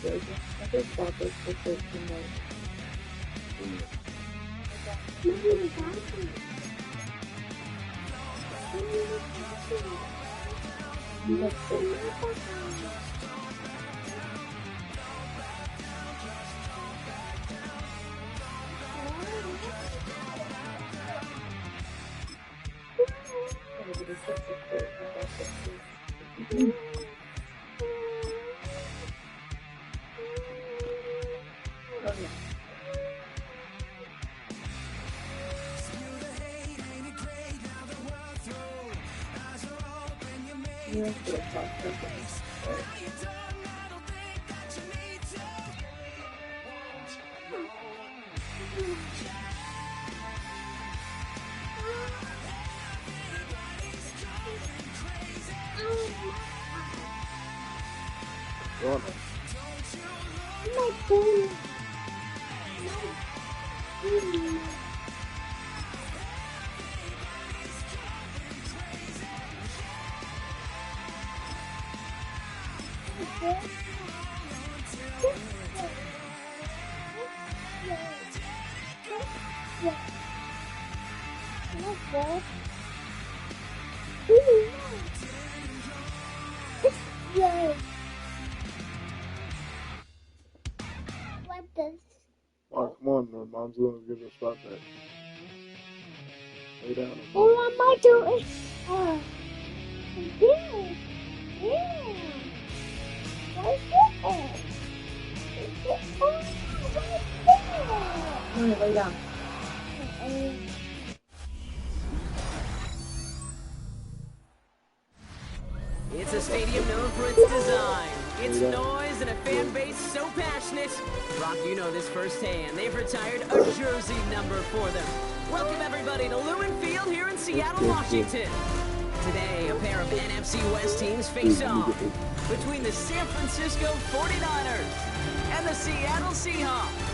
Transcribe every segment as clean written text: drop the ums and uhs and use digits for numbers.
I just thought this was just too much. Let's see. Oh, come on, man. Mom's gonna give her a spot back. Lay down. What am I doing? Oh, yeah. Yeah. What's it? Oh, Come here, lay down. It's a stadium known for its design, its noise, and a fan base so passionate. Brock, you know this firsthand. They've retired a jersey number for them. Welcome everybody to Lumen Field here in Seattle, Washington. Today, a pair of NFC West teams face off between the San Francisco 49ers and the Seattle Seahawks.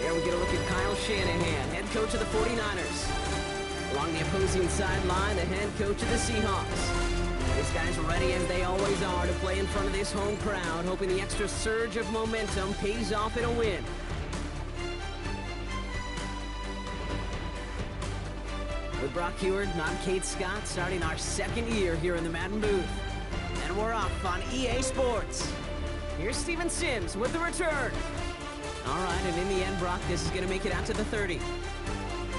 There we get a look at Kyle Shanahan, head coach of the 49ers. Along the opposing sideline, the head coach of the Seahawks. These guys are ready as they always are to play in front of this home crowd, hoping the extra surge of momentum pays off in a win. With Brock Heward, I'm Kate Scott, starting our second year here in the Madden booth. And we're off on EA Sports. Here's Steven Sims with the return. All right, and in the end, Brock, this is going to make it out to the 30.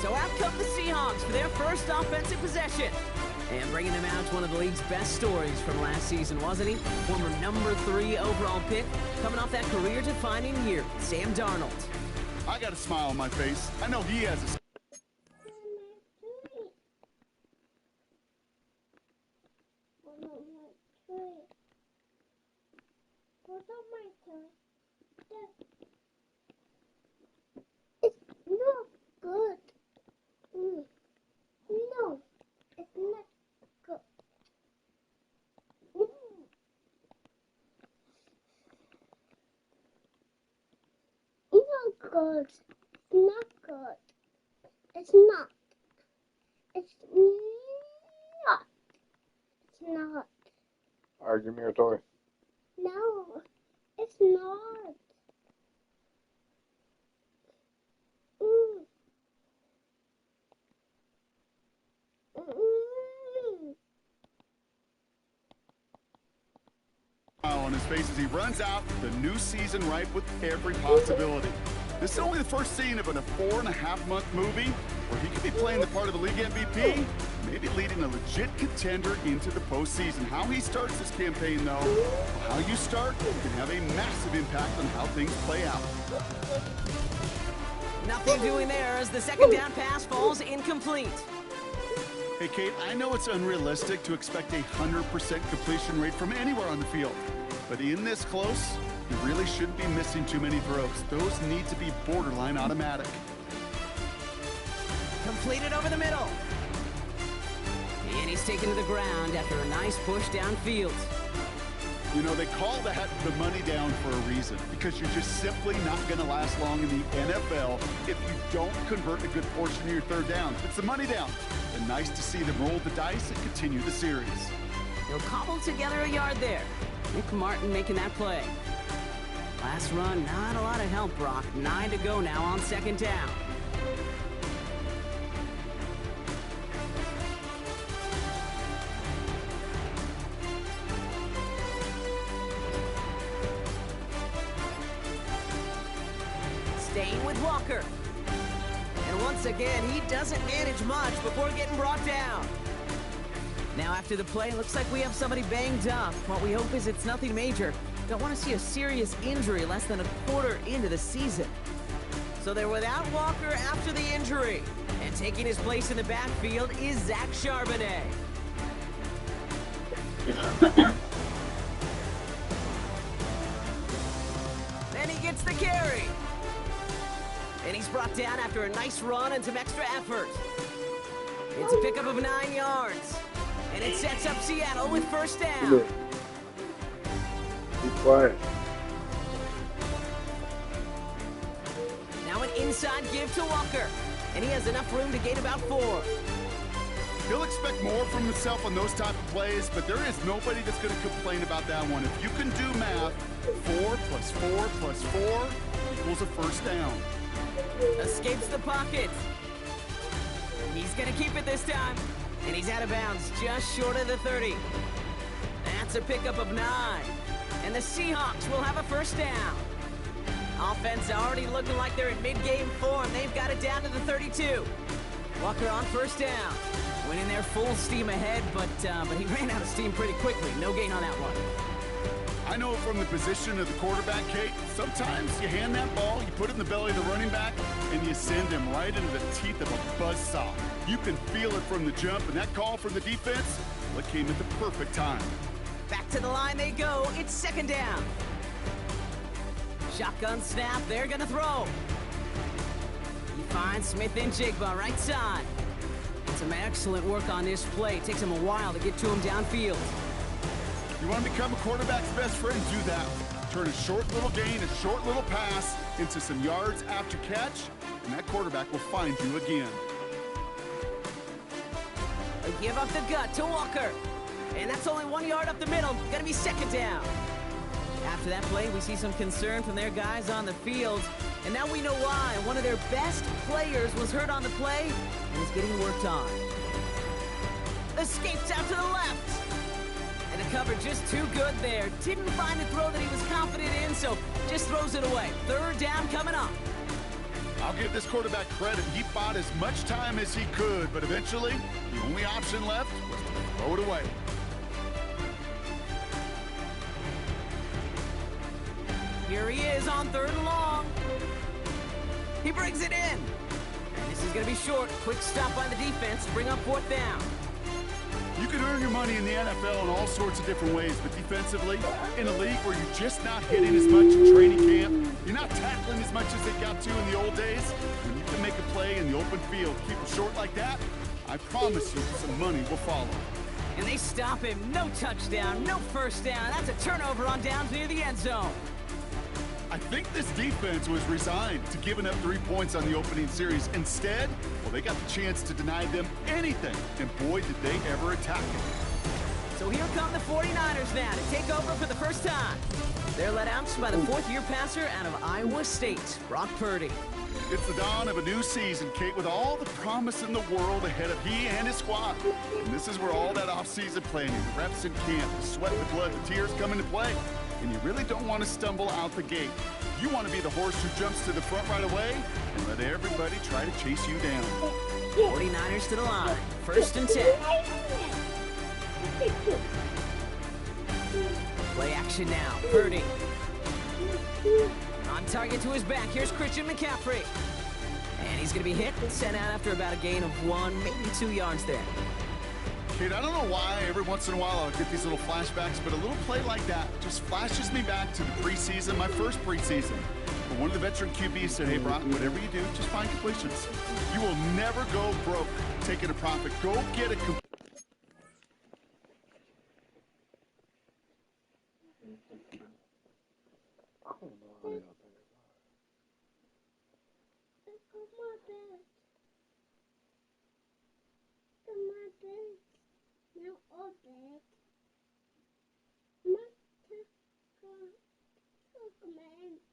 So out come the Seahawks for their first offensive possession. And bringing him out, one of the league's best stories from last season, wasn't he? Former number 3 overall pick, coming off that career-defining year, Sam Darnold. I got a smile on my face. I know he has a... It's not good. No, it's not good. It's not good. It's not good. It's not. It's not. It's not. Alright, give me your toy. No, it's not. On his face as he runs out, the new season ripe with every possibility. This is only the first scene of a 4.5-month movie where he could be playing the part of the league MVP, maybe leading a legit contender into the postseason. How he starts this campaign, though, well, how you start can have a massive impact on how things play out. Nothing doing there as the second down pass falls incomplete. Hey, Kate, I know it's unrealistic to expect a 100% completion rate from anywhere on the field. But in this close, you really shouldn't be missing too many throws. Those need to be borderline automatic. Completed over the middle. And he's taken to the ground after a nice push downfield. You know, they call that the money down for a reason, because you're just simply not going to last long in the NFL if you don't convert a good portion of your third down. It's the money down. And nice to see them roll the dice and continue the series. He'll cobble together a yard there. Nick Martin making that play. Last run, not a lot of help, Brock. 9 to go now on second down. Staying with Walker. And once again, he doesn't manage much before getting brought down. Now after the play, looks like we have somebody banged up. What we hope is it's nothing major. Don't want to see a serious injury less than a quarter into the season. So they're without Walker after the injury. And taking his place in the backfield is Zach Charbonnet. Then he gets the carry. And he's brought down after a nice run and some extra effort. It's a pickup of 9 yards. And it sets up Seattle with first down. Be quiet. Now an inside give to Walker. And he has enough room to gain about 4. He'll expect more from himself on those type of plays, but there is nobody that's going to complain about that one. If you can do math, 4 plus 4 plus 4 equals a first down. Escapes the pocket. He's going to keep it this time. And he's out of bounds just short of the 30. That's a pickup of 9. And the Seahawks will have a first down. Offense already looking like they're in mid-game form. They've got it down to the 32. Walker on first down. Went in there full steam ahead, but he ran out of steam pretty quickly. No gain on that one. I know from the position of the quarterback, Kate, sometimes you hand that ball, you put it in the belly of the running back, and you send him right into the teeth of a buzzsaw. You can feel it from the jump, and that call from the defense, well, it came at the perfect time. Back to the line they go. It's second down. Shotgun snap. They're going to throw. He finds Smith and Jigba right side. Some excellent work on this play. It takes him a while to get to him downfield. You want to become a quarterback's best friend? Do that. Turn a short little gain, a short little pass into some yards after catch, and that quarterback will find you again. They give up the gut to Walker. And that's only 1 yard up the middle. Gonna be second down. After that play, we see some concern from their guys on the field. And now we know why. One of their best players was hurt on the play and is getting worked on. Escapes out to the left. And the cover just too good there. Didn't find the throw that he was confident in, so just throws it away. Third down coming up. I'll give this quarterback credit. He bought as much time as he could, but eventually, the only option left was to throw it away. Here he is on third and long. He brings it in. And this is going to be short. Quick stop by the defense to bring up fourth down. You can earn your money in the NFL in all sorts of different ways, but defensively, in a league where you're just not hitting as much in training camp, you're not tackling as much as they got to in the old days, when you can make a play in the open field, keep it short like that, I promise you some money will follow. And they stop him. No touchdown, no first down. That's a turnover on downs near the end zone. I think this defense was resigned to giving up 3 points on the opening series. Instead, well, they got the chance to deny them anything, and boy, did they ever attack it. So here come the 49ers now to take over for the first time. They're led out by the fourth-year passer out of Iowa State, Brock Purdy. It's the dawn of a new season, Kate, with all the promise in the world ahead of he and his squad. And this is where all that off-season planning, the reps in camp, the sweat, the blood, the tears come into play. And you really don't want to stumble out the gate. You want to be the horse who jumps to the front right away and let everybody try to chase you down. 49ers to the line. First and 10. Play action now. Purdy. On target to his back. Here's Christian McCaffrey. And he's going to be hit and sent out after about a gain of 1, maybe 2 yards there. Kid, I don't know why every once in a while I'll get these little flashbacks, but a little play like that just flashes me back to the preseason, my first preseason. But one of the veteran QBs said, hey, Brock, whatever you do, just find completions. You will never go broke taking a profit. Go get a Man.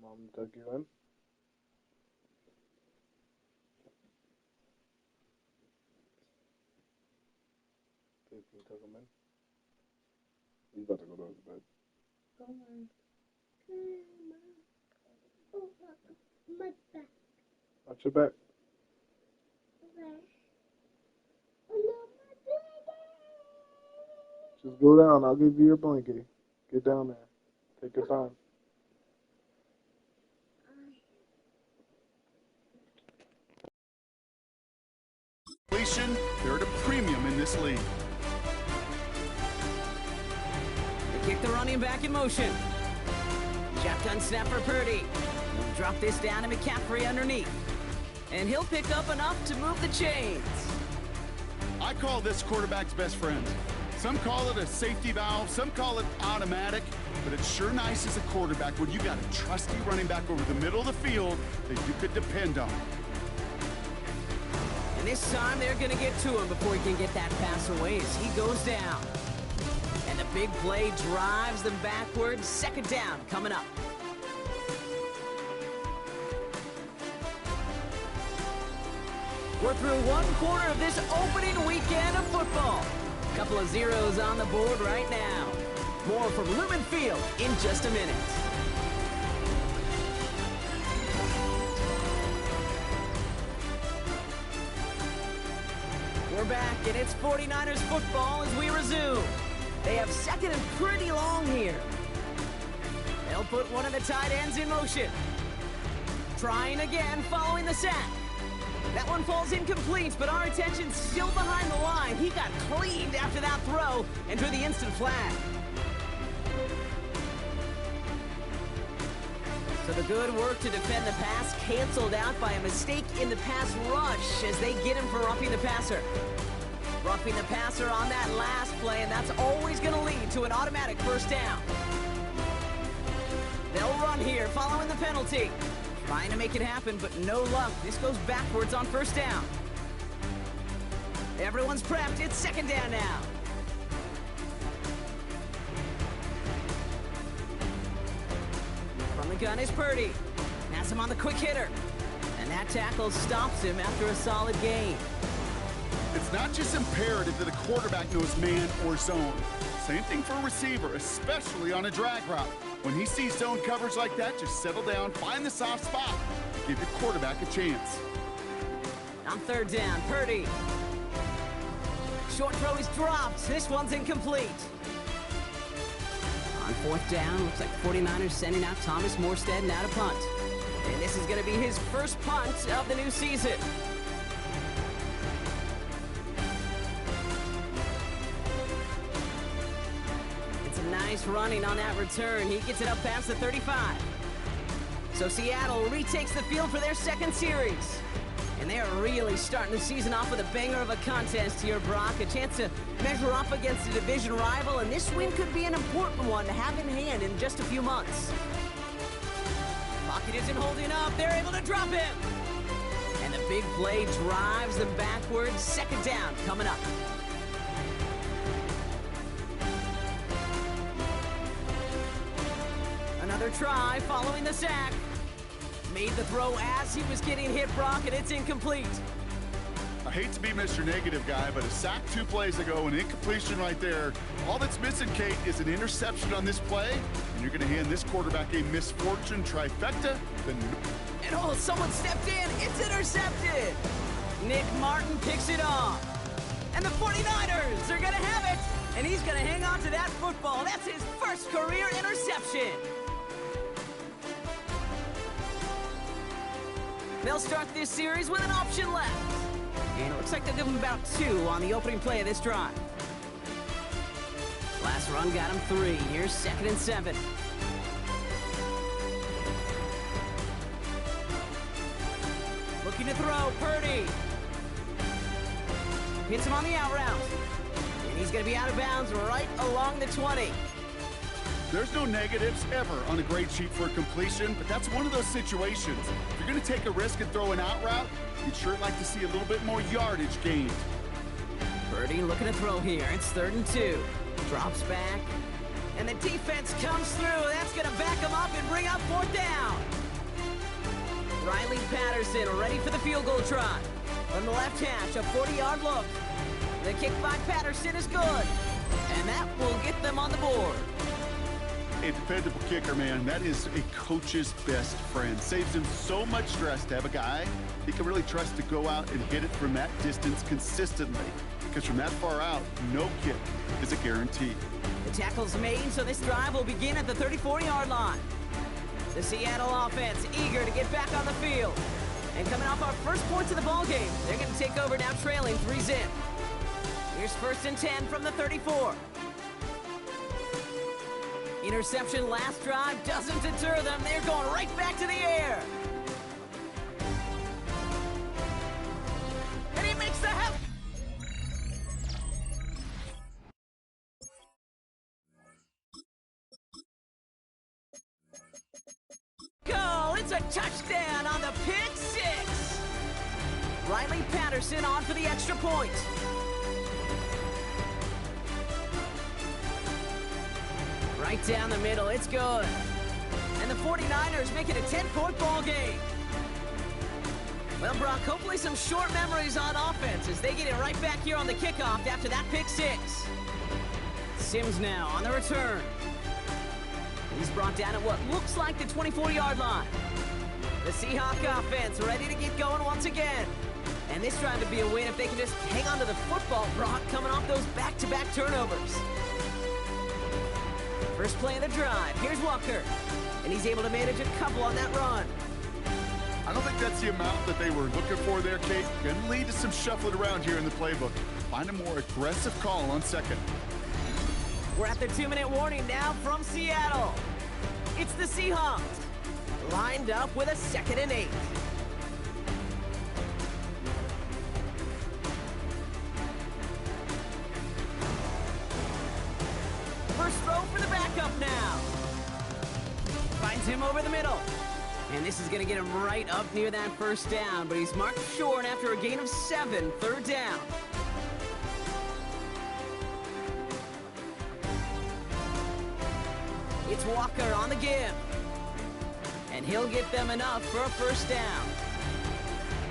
Mom took you in. Tiffany took him in. He's about to go to bed. Come on. Oh, my back. Watch your back. Where? Oh, no, my blanket. Just go down. I'll give you your blankie. Get down there. Take your time. Completion, they're at a premium in this league. They kick the running back in motion. Shotgun snap for Purdy. He'll drop this down to McCaffrey underneath. And he'll pick up enough to move the chains. I call this quarterback's best friend. Some call it a safety valve, some call it automatic, but it's sure nice as a quarterback when you got a trusty running back over the middle of the field that you could depend on. And this time they're going to get to him before he can get that pass away as he goes down. And the big play drives them backwards. Second down coming up. We're through one quarter of this opening weekend of football. Couple of zeros on the board right now. More from Lumen Field in just a minute. We're back, and it's 49ers football as we resume. They have second and pretty long here. They'll put one of the tight ends in motion. Trying again following the sack. That one falls incomplete, but our attention's still behind the line. He got cleaned after that throw and drew the instant flag. So the good work to defend the pass canceled out by a mistake in the pass rush as they get him for roughing the passer. Roughing the passer on that last play, and that's always going to lead to an automatic first down. They'll run here following the penalty. Trying to make it happen, but no luck. This goes backwards on first down. Everyone's prepped. It's second down now. From the gun is Purdy. Has him on the quick hitter. And that tackle stops him after a solid gain. It's not just imperative that a quarterback knows man or zone. Same thing for a receiver, especially on a drag route. When he sees zone coverage like that, just settle down, find the soft spot, and give your quarterback a chance. On third down, Purdy. Short throw is dropped. This one's incomplete. On fourth down, looks like 49ers sending out Thomas Morstead and out a punt. And this is going to be his first punt of the new season. Nice running on that return. He gets it up past the 35. So Seattle retakes the field for their second series. And they are really starting the season off with a banger of a contest here, Brock. A chance to measure up against a division rival, and this win could be an important one to have in hand in just a few months. Pocket isn't holding up. They're able to drop him. And the big play drives them backwards. Second down coming up. Another try following the sack. Made the throw as he was getting hit, Brock, and it's incomplete. I hate to be Mr. Negative guy, but a sack 2 plays ago, an incompletion right there. All that's missing, Kate, is an interception on this play, and you're going to hand this quarterback a misfortune trifecta. And oh, someone stepped in. It's intercepted. Nick Martin picks it off. And the 49ers are going to have it. And he's going to hang on to that football. That's his first career interception. They'll start this series with an option left. And it looks like they'll give him about 2 on the opening play of this drive. Last run got him 3. Here's second and 7. Looking to throw, Purdy. Hits him on the out route. And he's going to be out of bounds right along the 20. There's no negatives ever on a grade sheet for a completion, but that's one of those situations. If you're going to take a risk and throw an out route, you'd sure like to see a little bit more yardage gained. Purdy looking to throw here. It's third and 2. Drops back. And the defense comes through. That's going to back him up and bring up fourth down. Riley Patterson ready for the field goal try. From the left hash, a 40-yard look. The kick by Patterson is good. And that will get them on the board. A dependable kicker, man. That is a coach's best friend. Saves him so much stress to have a guy he can really trust to go out and hit it from that distance consistently. Because from that far out, no kick is a guarantee. The tackle's made, so this drive will begin at the 34-yard line. The Seattle offense eager to get back on the field. And coming off our first points of the ball game, they're going to take over now trailing 3-0. Here's 1st and 10 from the 34. Interception last drive doesn't deter them. They're going right back to the air. And he makes the half. Goal! It's a touchdown on the pick six. Riley Patterson on for the extra point. Right down the middle, it's good. And the 49ers make it a 10-point ball game. Well, Brock, hopefully some short memories on offense as they get it right back here on the kickoff after that pick six. Sims now on the return. He's brought down at what looks like the 24-yard line. The Seahawk offense ready to get going once again. And this drive would be a win if they can just hang on to the football, Brock, coming off those back-to-back turnovers. First play of the drive, here's Walker. And he's able to manage a couple on that run. I don't think that's the amount that they were looking for there, Kate. Going to lead to some shuffling around here in the playbook. Find a more aggressive call on second. We're at the 2-minute warning now from Seattle. It's the Seahawks, lined up with a 2nd and 8. First throw for the backup now. Finds him over the middle. And this is going to get him right up near that first down, but he's marked short after a gain of 7, 3rd down. It's Walker on the give. And he'll get them enough for a first down.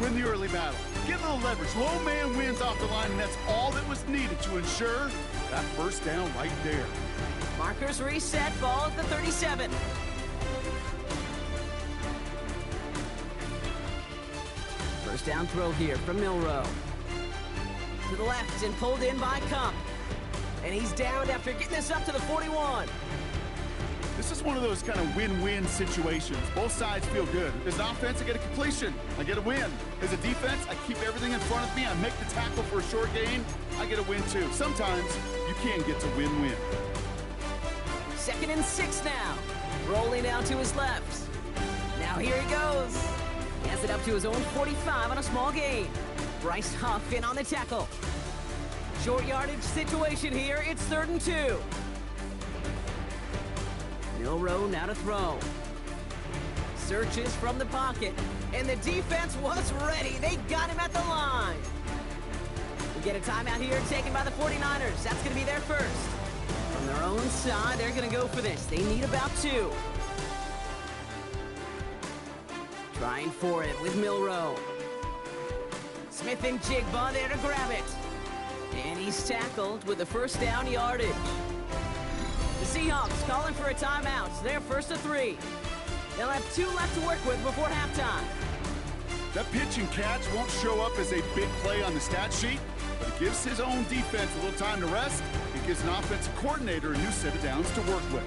Win the early battle. Get a little leverage. Low man wins off the line, and that's all that was needed to ensure that first down right there. Markers reset, ball at the 37. First down throw here from Milrow. To the left and pulled in by Kump. And he's downed after getting this up to the 41. This is one of those kind of win-win situations. Both sides feel good. As an offense, I get a completion. I get a win. As a defense, I keep everything in front of me. I make the tackle for a short gain. I get a win, too. Sometimes you can get to win-win. 2nd and 6 now. Rolling out to his left. Now here he goes. He has it up to his own 45 on a small gain. Bryce Huff in on the tackle. Short yardage situation here. It's 3rd and 2. Milrow now to throw. Searches from the pocket. And the defense was ready. They got him at the line. We get a timeout here taken by the 49ers. That's going to be their first. From their own side, they're going to go for this. They need about 2. Trying for it with Milrow. Smith and Jigba there to grab it. And he's tackled with the first down yardage. The Seahawks calling for a timeout. So they're 1st and 3. They'll have 2 left to work with before halftime. That pitch and catch won't show up as a big play on the stat sheet, but it gives his own defense a little time to rest. It gives an offensive coordinator a new set of downs to work with.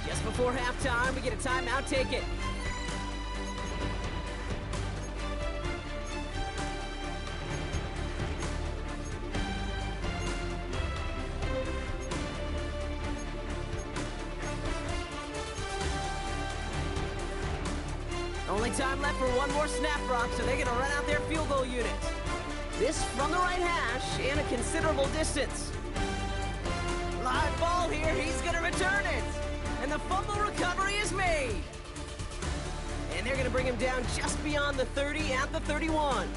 Just before halftime, we get a timeout taken. Only time left for one more snap, Brock, so they're going to run out their field goal unit. This from the right hash and a considerable distance. Live ball here, he's going to return it. And the fumble recovery is made. And they're going to bring him down just beyond the 30 at the 31.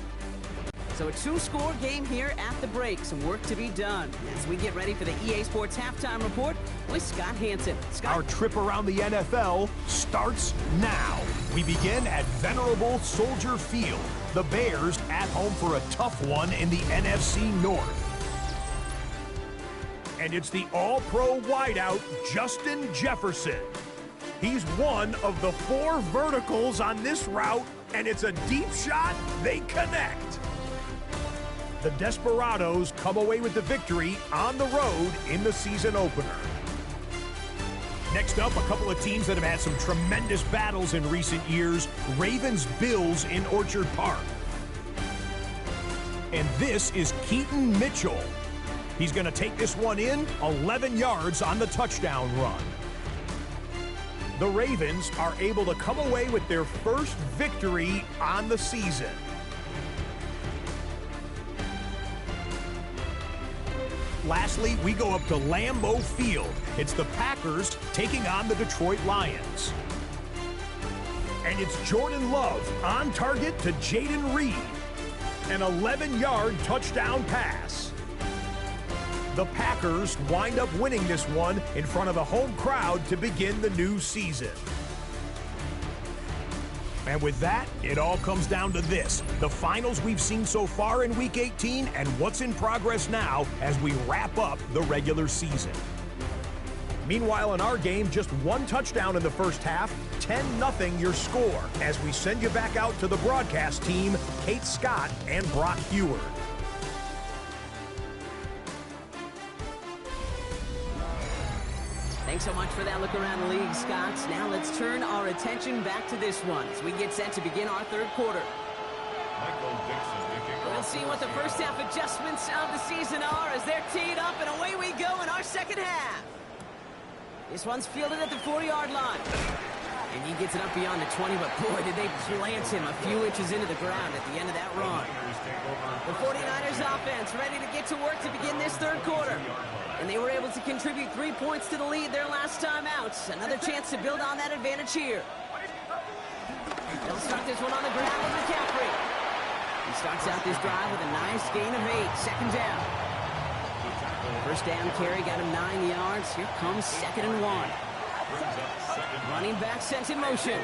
So a two-score game here at the break. Some work to be done as we get ready for the EA Sports Halftime Report with Scott Hansen. Scott? Our trip around the NFL starts now. We begin at venerable Soldier Field. The Bears at home for a tough one in the NFC North. And it's the all-pro wideout, Justin Jefferson. He's one of the 4 verticals on this route, and it's a deep shot. They connect. The Desperados come away with the victory on the road in the season opener. Next up, a couple of teams that have had some tremendous battles in recent years. Ravens-Bills in Orchard Park. And this is Keaton Mitchell. He's going to take this one in, 11 yards on the touchdown run. The Ravens are able to come away with their first victory on the season. Lastly, we go up to Lambeau Field. It's the Packers taking on the Detroit Lions. And it's Jordan Love on target to Jaden Reed. An 11-yard touchdown pass. The Packers wind up winning this one in front of the home crowd to begin the new season. And with that, it all comes down to this: the finals we've seen so far in Week 18 and what's in progress now as we wrap up the regular season. Meanwhile, in our game, just 1 touchdown in the first half, 10-0 your score, as we send you back out to the broadcast team, Kate Scott and Brock Heward. Thanks so much for that look around the league, Scott. Now let's turn our attention back to this one as we get set to begin our third quarter. We'll see what the first half adjustments of the season are as they're teed up, and away we go in our second half. This one's fielded at the 4-yard line. And he gets it up beyond the 20, but boy, did they plant him a few inches into the ground at the end of that run. The 49ers offense ready to get to work to begin this third quarter. And they were able to contribute 3 points to the lead their last time out. Another chance to build on that advantage here. They'll start this one on the ground with McCaffrey. He starts out this drive with a nice gain of 8, second down. First down carry got him 9 yards. Here comes 2nd and 1. Running back sent in motion.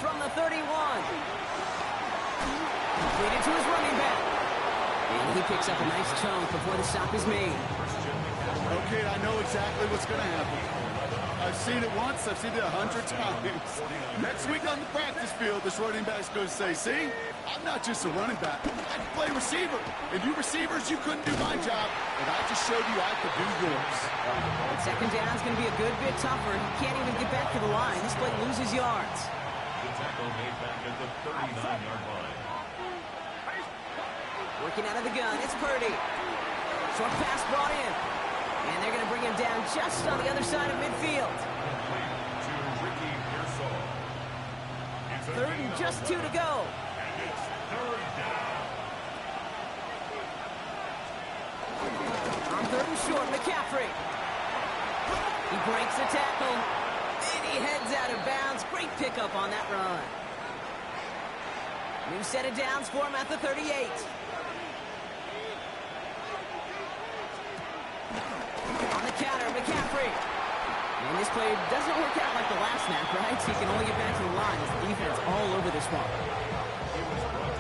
From the 31. Completed to his running back. And he picks up a nice chunk before the stop is made. Okay, I know exactly what's going to happen. I've seen it once, I've seen it 100 times. Next week on the practice field, this running back's going to say, see, I'm not just a running back, I can play receiver. And you receivers, you couldn't do my job, and I just showed you I could do yours. And second down's going to be a good bit tougher. He can't even get back to the line. This play loses yards. The tackle made back at the 39-yard line. Working out of the gun, it's Purdy. Short pass brought in. And they're going to bring him down just on the other side of midfield. Third and just 2 to go. And it's third down. On 3rd and short, McCaffrey. He breaks the tackle. And he heads out of bounds. Great pickup on that run. New set of downs for him at the 38. On the counter, McCaffrey. And this play doesn't work out like the last snap, right? So he can only get back to the line as the defense all over this one.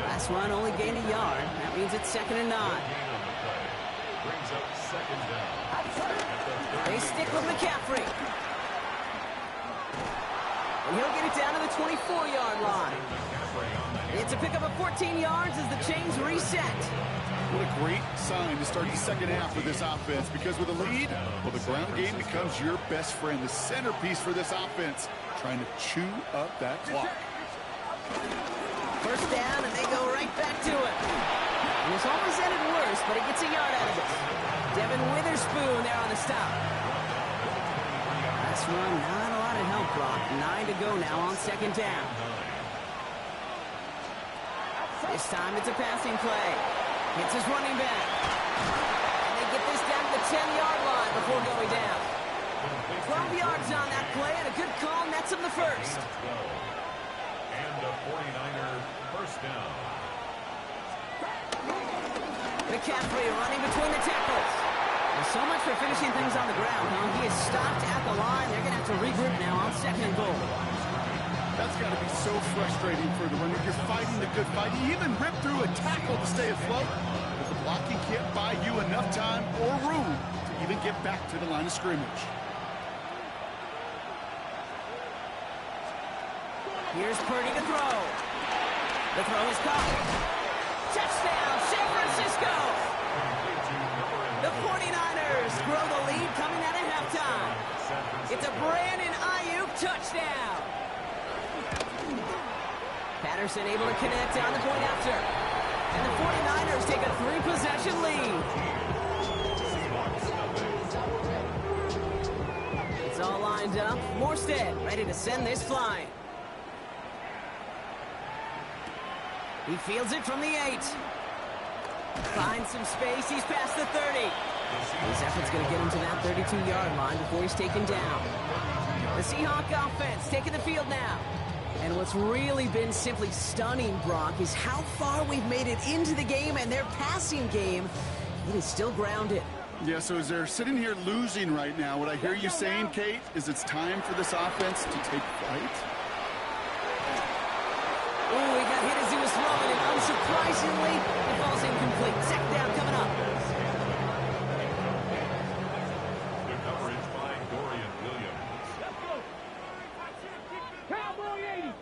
Last run only gained a yard. That means it's 2nd and 9. Brings up 2nd down. They stick with McCaffrey. And he'll get it down to the 24-yard line. It's a pickup of 14 yards as the chains reset. What a great sign to start the second half of this offense, because with a lead, well, the ground game becomes your best friend, the centerpiece for this offense, trying to chew up that clock. First down, and they go right back to it. And it's always ended worse, but he gets a yard out of it. Devin Witherspoon there on the stop. Last run, not a lot of help, Brock. 9 to go now on 2nd down. This time it's a passing play. Hits his running back. And they get this down to the 10-yard line before going down. 12 yards on that play, and a good call nets him the first. And a 49er first down. McCaffrey running between the tackles. Well, so much for finishing things on the ground, huh? He is stopped at the line. They're going to have to regroup now on 2nd and goal. That's got to be so frustrating for the runner. You're fighting the good fight. You even rip through a tackle to stay afloat. But the blocking can't buy you enough time or room to even get back to the line of scrimmage. Here's Purdy to throw. The throw is caught. Touchdown, San Francisco! The 49ers grow the lead coming out of halftime. It's a Brandon Ayuk touchdown. Patterson able to connect on the point after. And the 49ers take a 3-possession lead. It's all lined up. Morstead ready to send this flying. He fields it from the 8. Finds some space. He's past the 30. His effort's going to get him to that 32-yard line before he's taken down. The Seahawk offense taking the field now. And what's really been simply stunning, Brock, is how far we've made it into the game, and their passing game, it is still grounded. Yeah, so as they're sitting here losing right now, what I hear you saying, Kate, is it's time for this offense to take flight? Oh, he got hit as he was throwing, and unsurprisingly, it falls incomplete. 2nd down coming up. The coverage by Dorian Williams. Cowboy 80.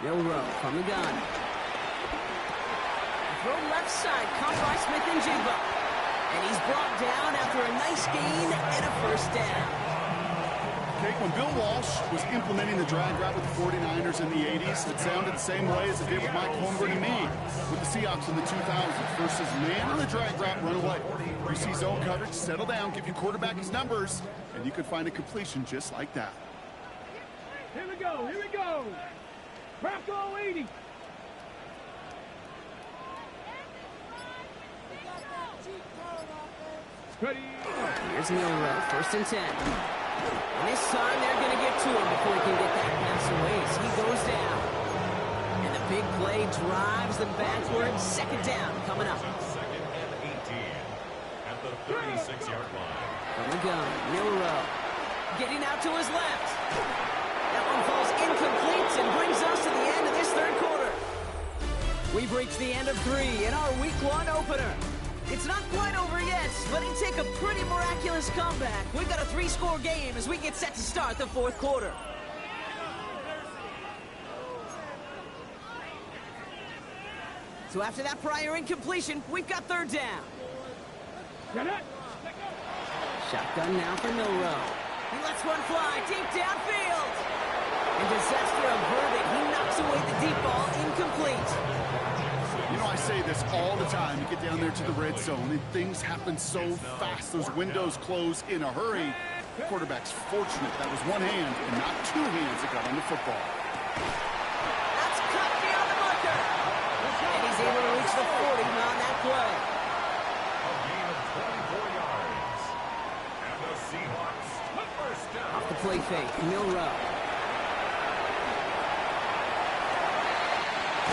Milrow from the gun. Throw left side, caught by Smith and Jigba. And he's brought down after a nice gain and a 1st down. Kate, when Bill Walsh was implementing the drag route with the 49ers in the 80s, it sounded the same way as it did with Mike Holmgren and me with the Seahawks in the 2000s. Versus man on the drag route, run away. You see zone coverage, settle down, give your quarterback his numbers, and you could find a completion just like that. Here we go. Here we go. Bronco 80. Ready. Here's Milrow, 1st and 10. And this time they're going to get to him before he can get that pass away as he goes down. And the big play drives them backwards. 2nd down coming up. 2nd and 18 at the 36-yard line. From the gun, Milrow getting out to his left. That one falls incomplete and brings us to the end of this 3rd quarter. We've reached the end of 3 in our Week 1 opener. It's not quite over yet, but it'd take a pretty miraculous comeback. We've got a 3-score game as we get set to start the 4th quarter. So after that prior incompletion, we've got 3rd down. Shotgun now for Milrow. He lets one fly deep downfield. And disaster averted. He knocks away the deep ball, incomplete. You know, I say this all the time. You get down there to the red zone, and things happen so fast. Those windows close in a hurry. The quarterback's fortunate that was one hand and not 2 hands that got on the football. That's cut beyond the marker. And he's able to reach the 40 on that play. A gain of 24 yards. And the Seahawks, 1st down. Off the play fake, Milrow.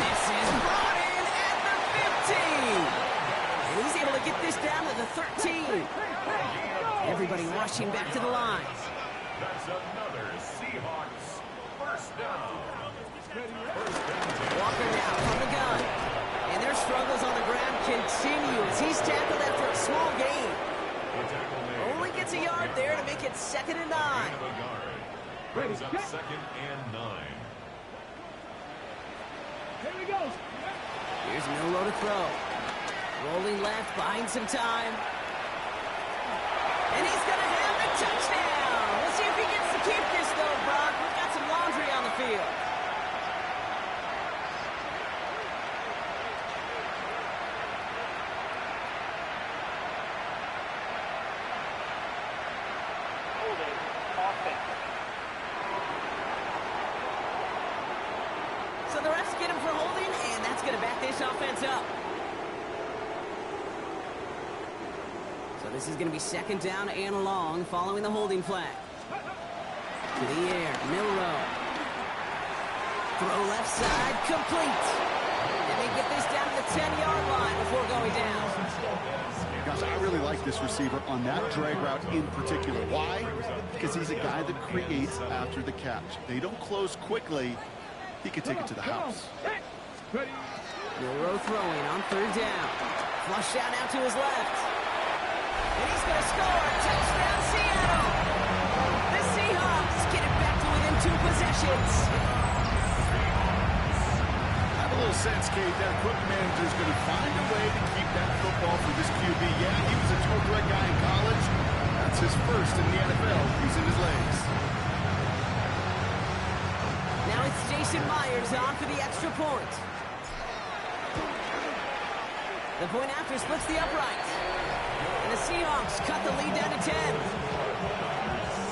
This is brought in at the 15. And he's able to get this down to the 13. Everybody rushing back to the line. That's another Seahawks 1st down. Walker now from the gun. And their struggles on the ground continue as he's tackled after a small gain. Only gets a yard there to make it 2nd and 9. Brings up 2nd and 9. Here we go. Here's Milrow to throw. Rolling left, buying some time. And he's going to have the touchdown. We'll see if he gets to keep this, though, Brock. We've got some laundry on the field. So the refs get him for holding, and that's going to back this offense up. So this is going to be 2nd down and long following the holding flag. To the air, Milrow. Throw left side, complete. And they get this down to the 10-yard line before going down. Gosh, I really like this receiver on that drag route in particular. Why? Because he's a guy that creates after the catch. They don't close quickly. He could take it to the house. Milroe throwing on third down. Flush out now to his left. And he's going to score. Touchdown, Seattle. The Seahawks get it back to within 2 possessions. I have a little sense, Kate, that equipment manager is going to find a way to keep that football for this QB. Yeah, he was a dual threat guy in college. That's his first in the NFL using his legs. Now it's Jason Myers on for the extra point. The point after splits the upright. And the Seahawks cut the lead down to 10.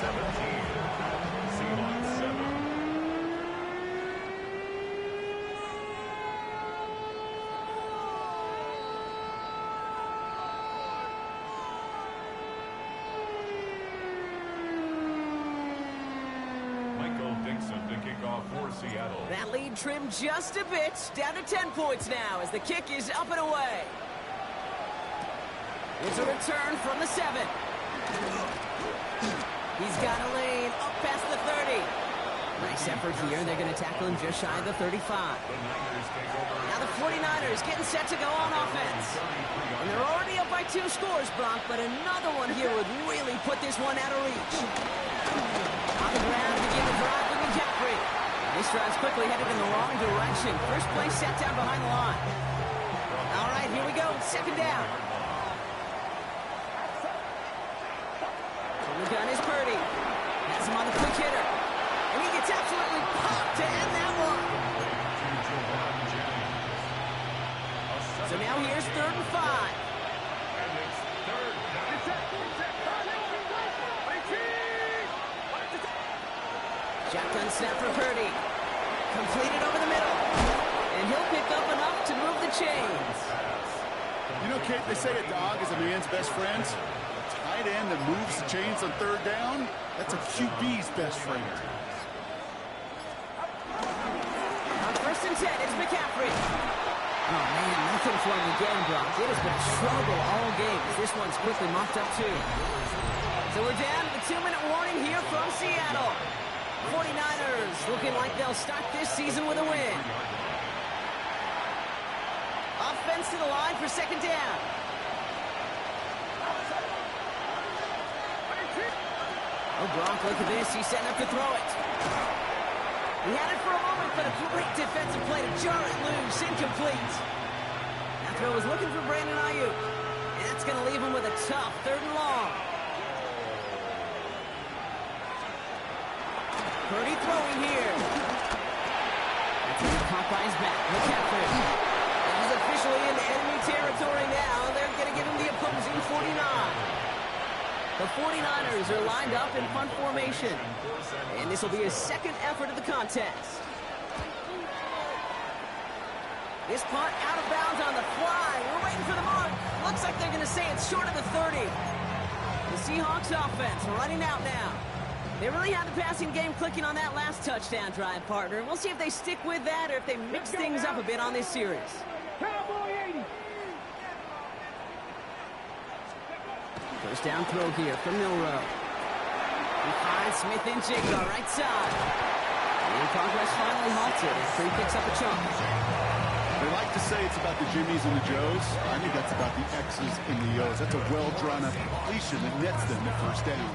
17. Seahawks 7. Michael Dixon to kick off for Seattle. That lead trimmed just a bit, down to 10 points now as the kick is up and away. It's a return from the 7. He's got a lane up past the 30. Nice effort here. They're going to tackle him just shy of the 35. Now the 49ers getting set to go on offense. And they're already up by 2 scores, Brock, but another one here would really put this one out of reach. On the ground to begin the drive with McCaffrey. This drive's quickly headed in the wrong direction. First play set down behind the line. All right, here we go. Second down. From the gun is Purdy. Has him on the quick hitter. And he gets absolutely popped to end that one. So now here's 3rd and 5. And it's 3rd down. Shotgun snap for Purdy. Completed over the middle. And he'll pick up enough to move the chains. You know, Kate, they say a dog is a man's best friend. A tight end that moves the chains on 3rd down, that's a QB's best friend. On 1st and 10, it's McCaffrey. Oh, man, nothing for him again, Brock. It has been a struggle all game as this one's quickly mocked up, too. So we're down to the 2-minute warning here from Seattle. 49ers looking like they'll start this season with a win. Offense to the line for 2nd down. Oh, Brock, look at this. He's setting up to throw it. He had it for a moment, but a great defensive play to jar it loose. Incomplete. That throw was looking for Brandon Ayuk. And that's going to leave him with a tough 3rd and long. Purdy throwing here. That's going to be caught by his back. McCaffrey. He's officially in enemy territory now. They're going to give him the opposing 49. The 49ers are lined up in punt formation. And this will be his 2nd effort of the contest. This punt out of bounds on the fly. We're waiting for the mark. Looks like they're going to say it's short of the 30. The Seahawks offense running out now. They really had the passing game clicking on that last touchdown drive, partner. We'll see if they stick with that or if they mix things up a bit on this series. Cowboy 80. First down throw here from Milroe. Behind Smith and Jigba, right side. And progress finally halted after he picks up a chunk. They like to say it's about the Jimmies and the Joes. I think that's about the X's and the O's. That's a well-drawn-up completion that nets them the 1st down.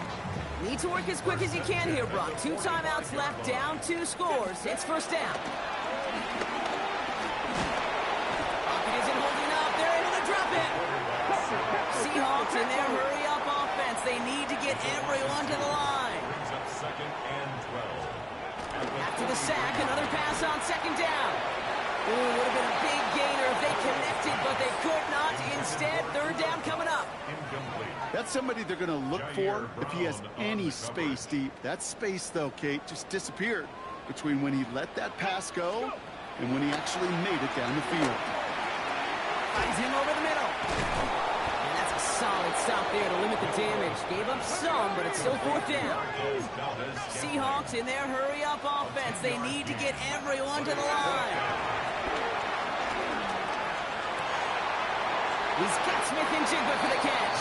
Need to work as quick as you can here, Brock. 2 timeouts left, down 2 scores. It's 1st down. Pocket isn't holding up. They're able to drop it. Seahawks in their hurry-up offense. They need to get everyone to the line. Brings up 2nd and 12. After the sack, another pass on 2nd down. Ooh, would have been a big gainer if they connected, but they could not. Instead, 3rd down coming up. Incomplete. That's somebody they're going to look for if he has any space deep. That space, though, Kate, just disappeared between when he let that pass go and when he actually made it down the field. Finds him over the middle. And that's a solid stop there to limit the damage. Gave up some, but it's still 4th down. Seahawks in their hurry-up offense. They need to get everyone to the line. He's got Smith and Jigba for the catch.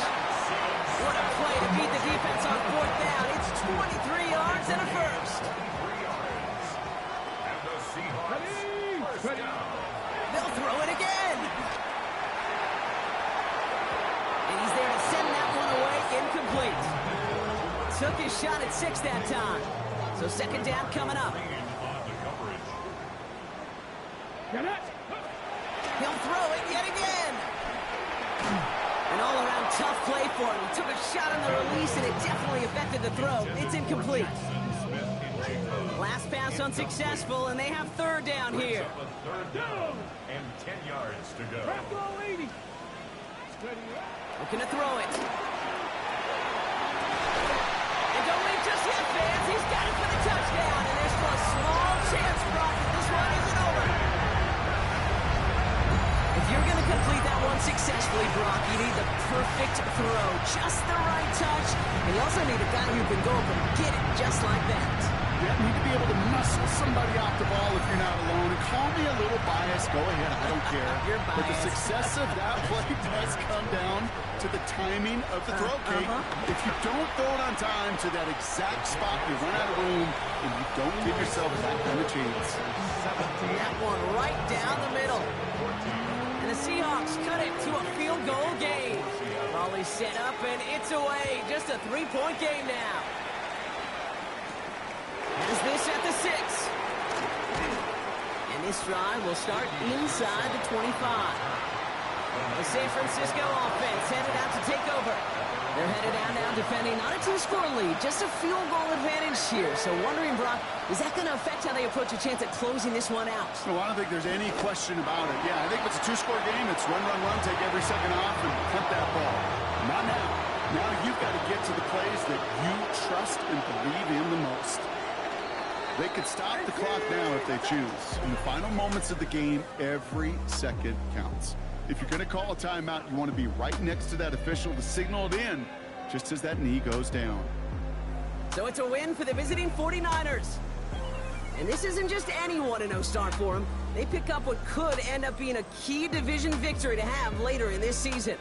What a play to beat the defense on 4th down. It's 23 yards and a first. They'll throw it again. And he's there to send that one away, incomplete. Took his shot at 6 that time. So 2nd down coming up. He'll throw it yet again. An all-around tough play for him. He took a shot on the release, and it definitely affected the throw. It's incomplete. Last pass unsuccessful, and they have 3rd down here. 3rd down and 10 yards to go. Looking to throw it. And don't leave just yet, fans. He's got it for the touchdown, and there's still a small chance, Brock, that this one isn't over. If you're going to complete that one successfully, Brock, you need the perfect throw, just the right touch, and you also need a guy who can go up and get it just like that. You need to be able to muscle somebody off the ball if you're not alone. And call me a little biased. Go ahead. I don't care. You're but the biased. success of that play does come down to the timing of the throw, Kate. If you don't throw it on time to that exact spot, you run out of room, and you don't give yourself that kind of chance. That one right down the middle. And the Seahawks cut it to a field goal game. Volley set up, and it's away. Just a 3-point game now. Has this at the 6. And this drive will start inside the 25. The San Francisco offense headed out to take over. They're headed out now defending not a 2-score lead, just a field goal advantage here. So wondering, Brock, is that going to affect how they approach a chance at closing this one out? No, I don't think there's any question about it. Yeah, I think if it's a 2-score game, it's run, run, run, take every second off, and punt that ball. Not now. Now you've got to get to the plays that you trust and believe in the most. They could stop the clock now if they choose. In the final moments of the game, every second counts. If you're going to call a timeout, you want to be right next to that official to signal it in just as that knee goes down. So it's a win for the visiting 49ers. And this isn't just any 1-0 start for them. They pick up what could end up being a key division victory to have later in this season.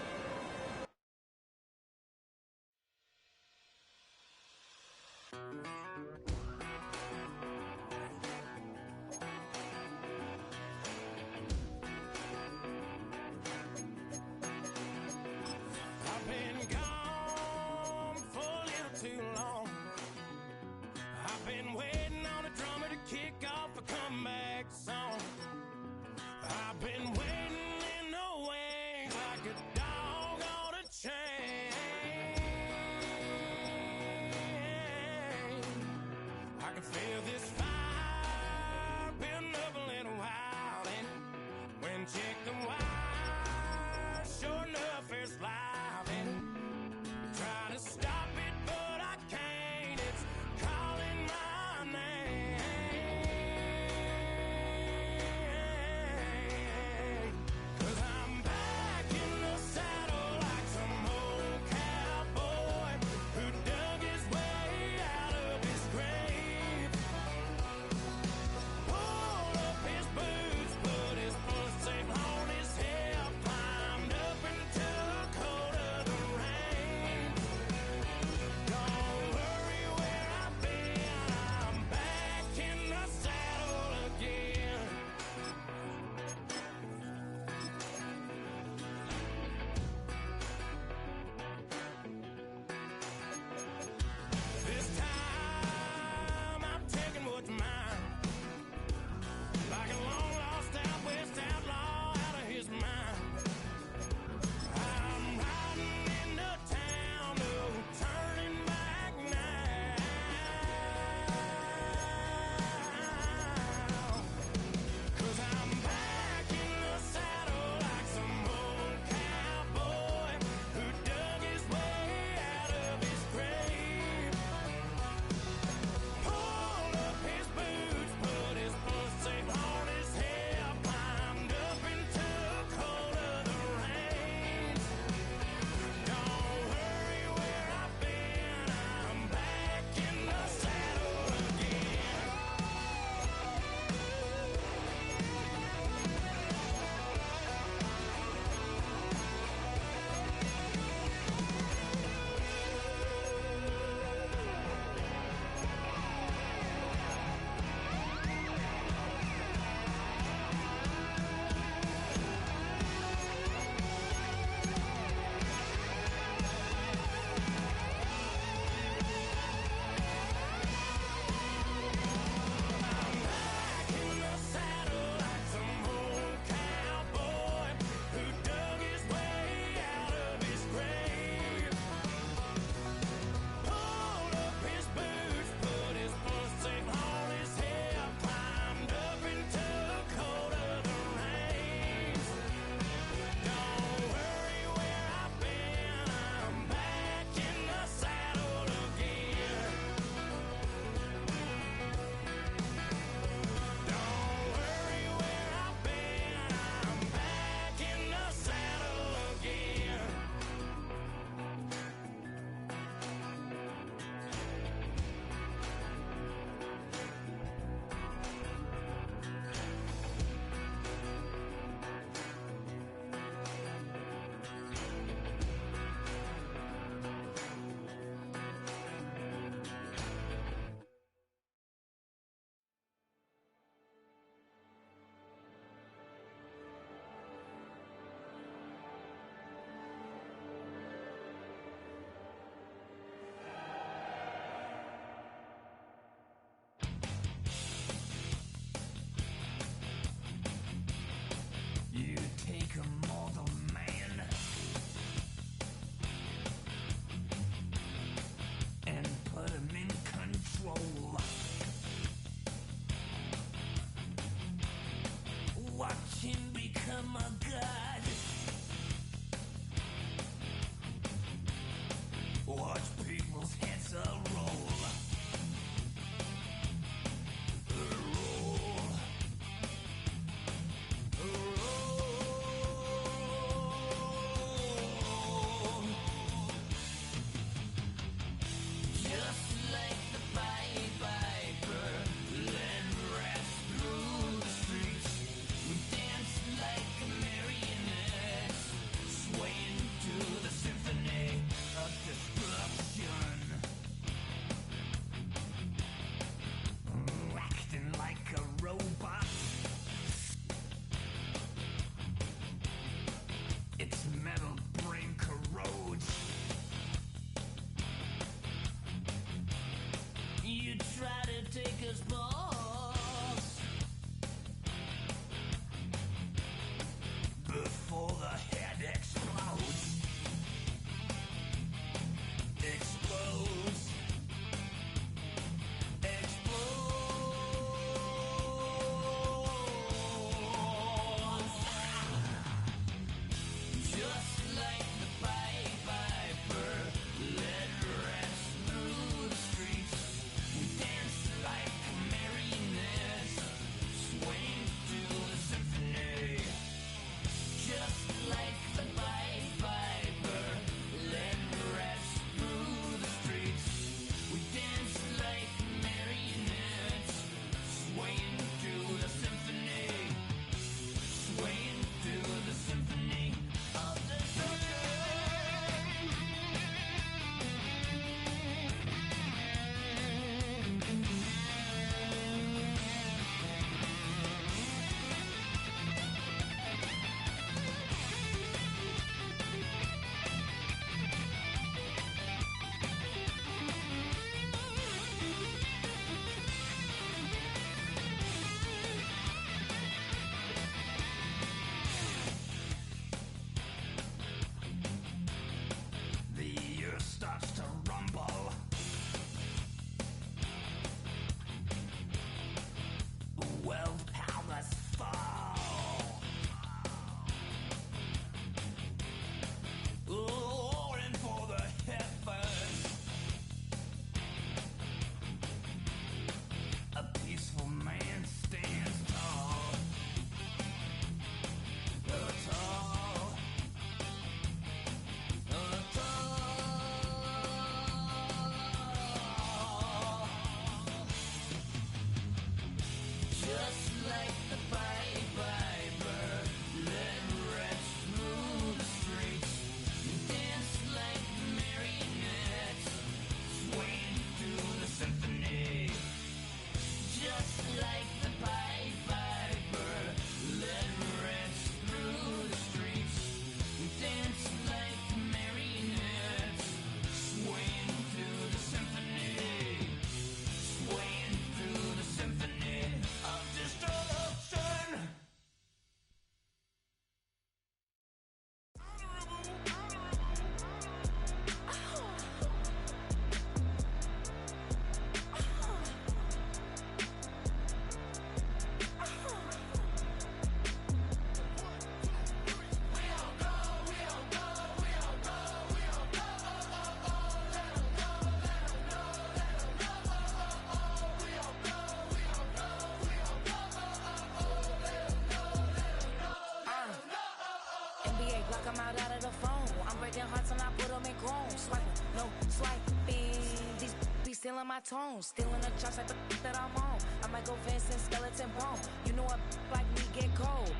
stealing my tone, stealing the chops like the that I'm on. I might go Vincent, skeleton bone. You know what like me get cold.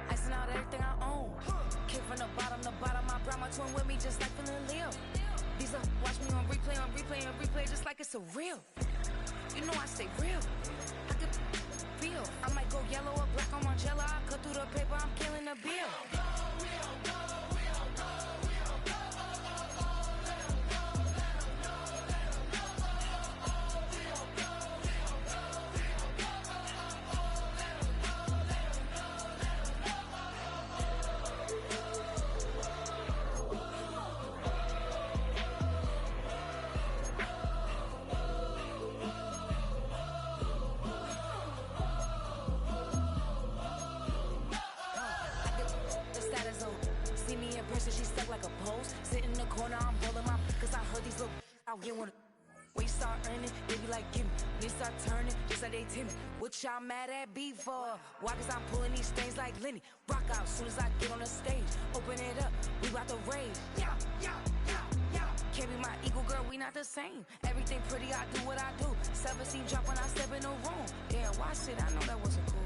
Icing out everything I own. Kick from the bottom, I brought my twin with me just like feeling Leo. These are watch me on replay, just like it's a real. You know I stay real. I could feel. I might go yellow or black on Margiela. I cut through the paper, I'm killing the bill. She stuck like a post. Sit in the corner, I'm rolling my cause I heard these little out here wanna. When you start earning, they be like, give me. When they start turning, just like they timid. What y'all mad at me for? Why? Cause I'm pulling these things like Lenny. Rock out soon as I get on the stage. Open it up, we bout to rage. Yeah. Can't be my equal, girl, we not the same. Everything pretty, I do what I do. Self-esteem drop when I step in the room. Yeah, watch it, I know that wasn't cool.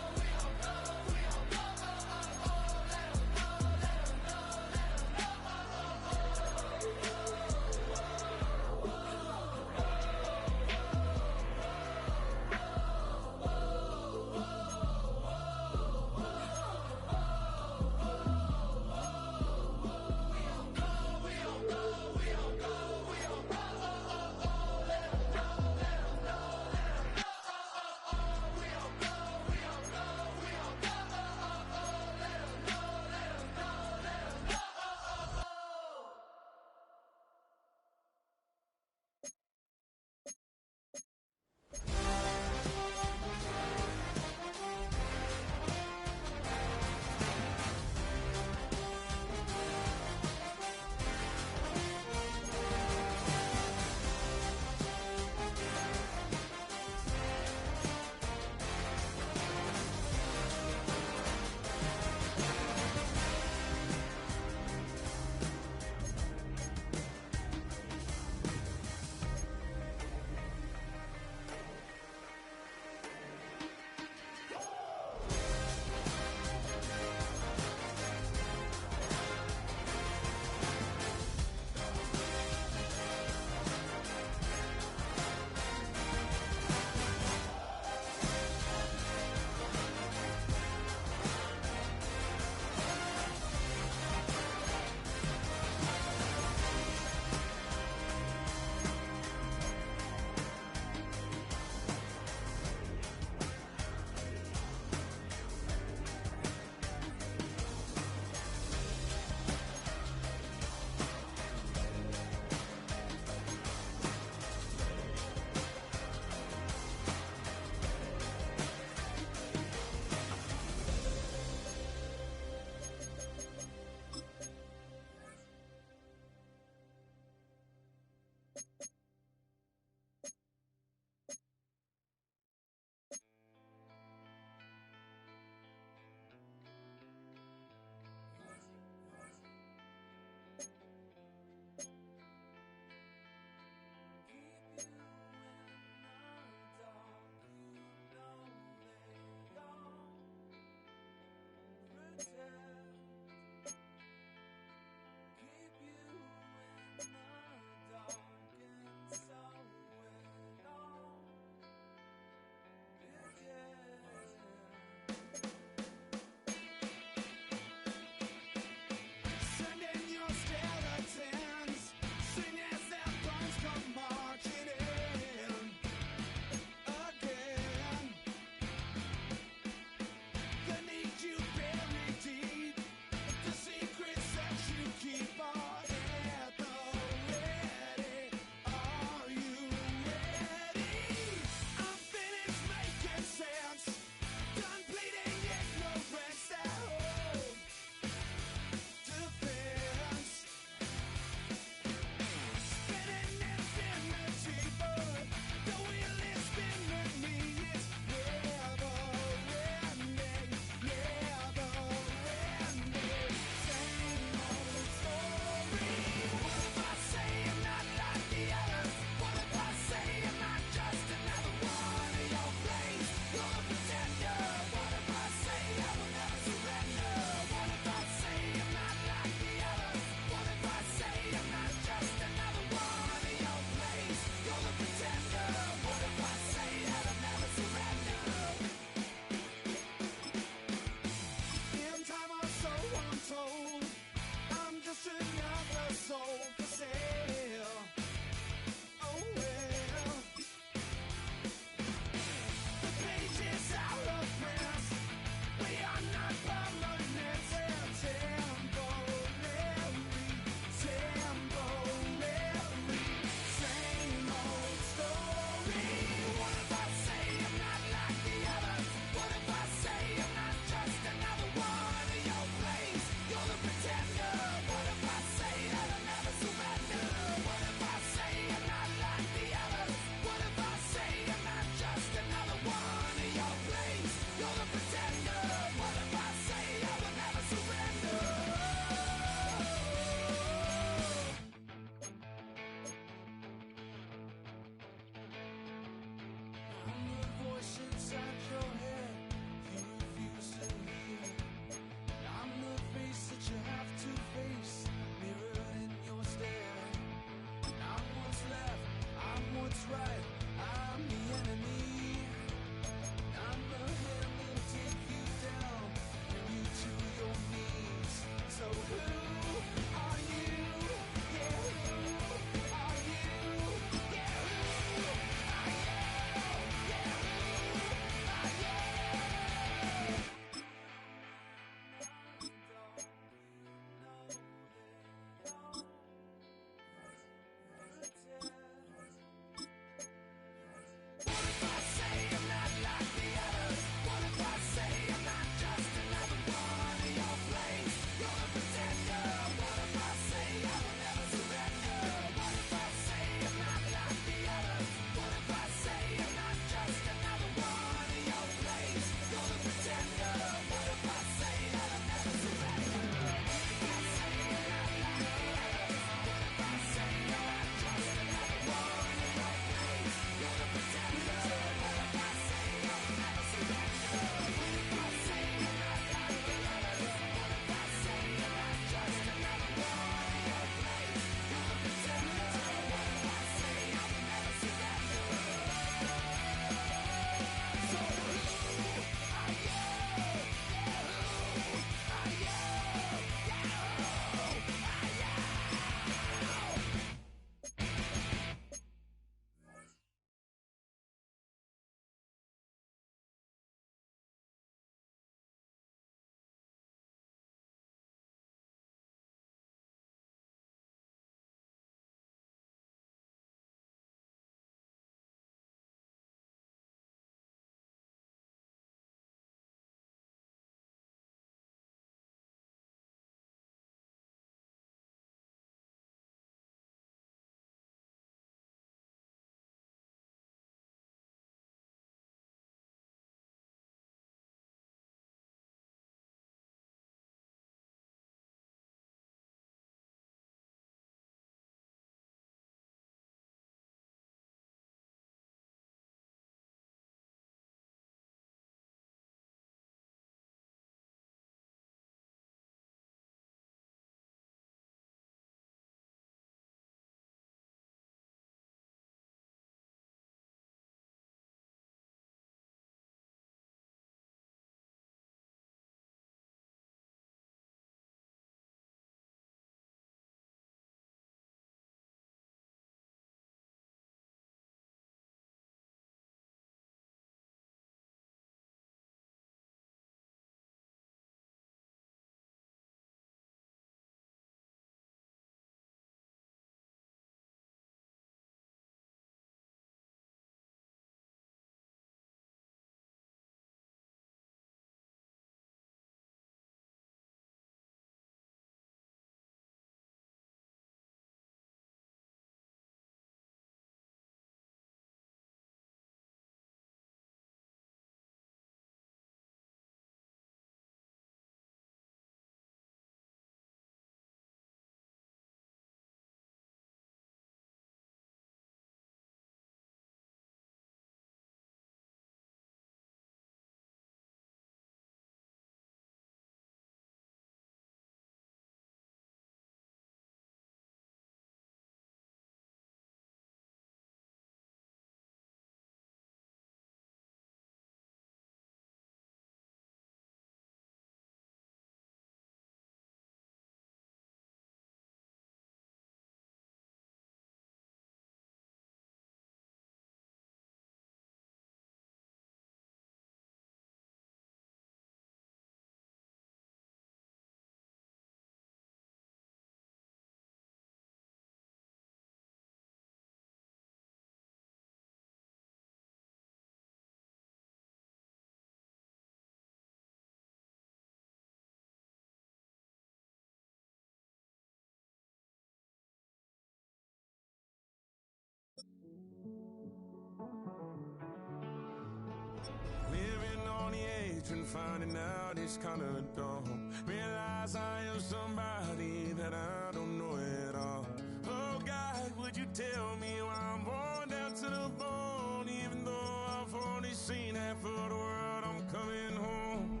finding out it's kinda dumb. Realize I am somebody that I don't know at all. Oh God, would you tell me why I'm worn down to the bone? Even though I've only seen half of the world, I'm coming home.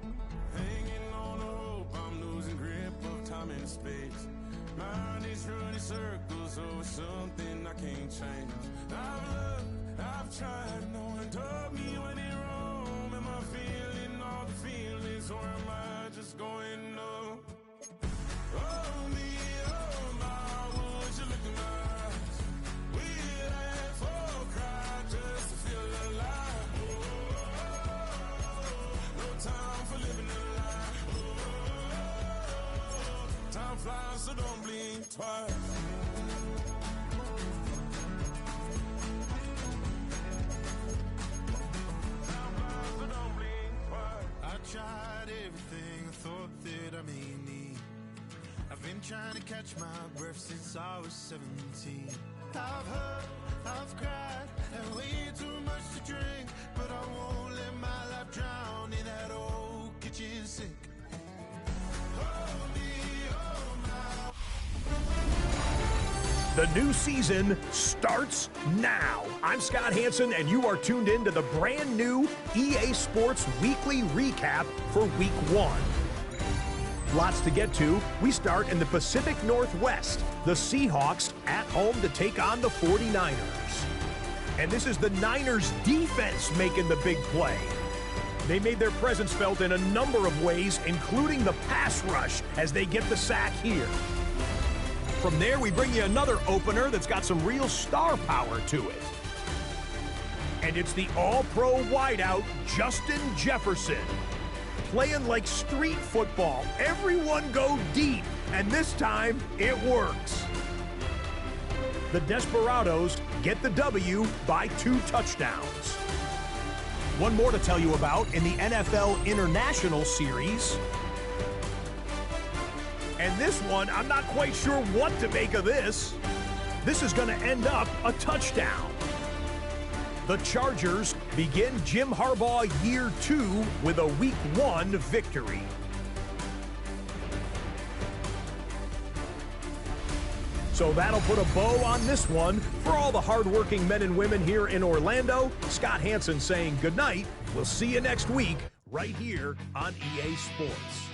Hanging on the hope, I'm losing grip of time and space. Mind is running circles over something I can't change. I've looked, I've tried, no one told me when it wrong. Am I feeling all the feelings, or am I just going numb? Oh me, oh my, would you look in my eyes? We laugh or cry just to feel alive. Oh, no time for living a lie. Oh, time flies, so don't blink twice. I tried everything I thought that I may need. I've been trying to catch my breath since I was 17. I've hurt, I've cried, and way too much to drink, but I won't let my life drown in that old kitchen sink. Hold me, oh my. The new season starts now. I'm Scott Hansen, and you are tuned in to the brand new EA Sports Weekly Recap for Week 1. Lots to get to. We start in the Pacific Northwest. The Seahawks at home to take on the 49ers. And this is the Niners defense making the big play. They made their presence felt in a number of ways, including the pass rush as they get the sack here. From there, we bring you another opener that's got some real star power to it. And it's the all-pro wideout, Justin Jefferson. Playing like street football. Everyone go deep, and this time, it works. The Desperados get the W by 2 touchdowns. One more to tell you about in the NFL International Series. And this one, I'm not quite sure what to make of this. This is going to end up a touchdown. The Chargers begin Jim Harbaugh Year 2 with a Week 1 victory. So that'll put a bow on this one. For all the hardworking men and women here in Orlando, Scott Hansen saying goodnight. We'll see you next week right here on EA Sports.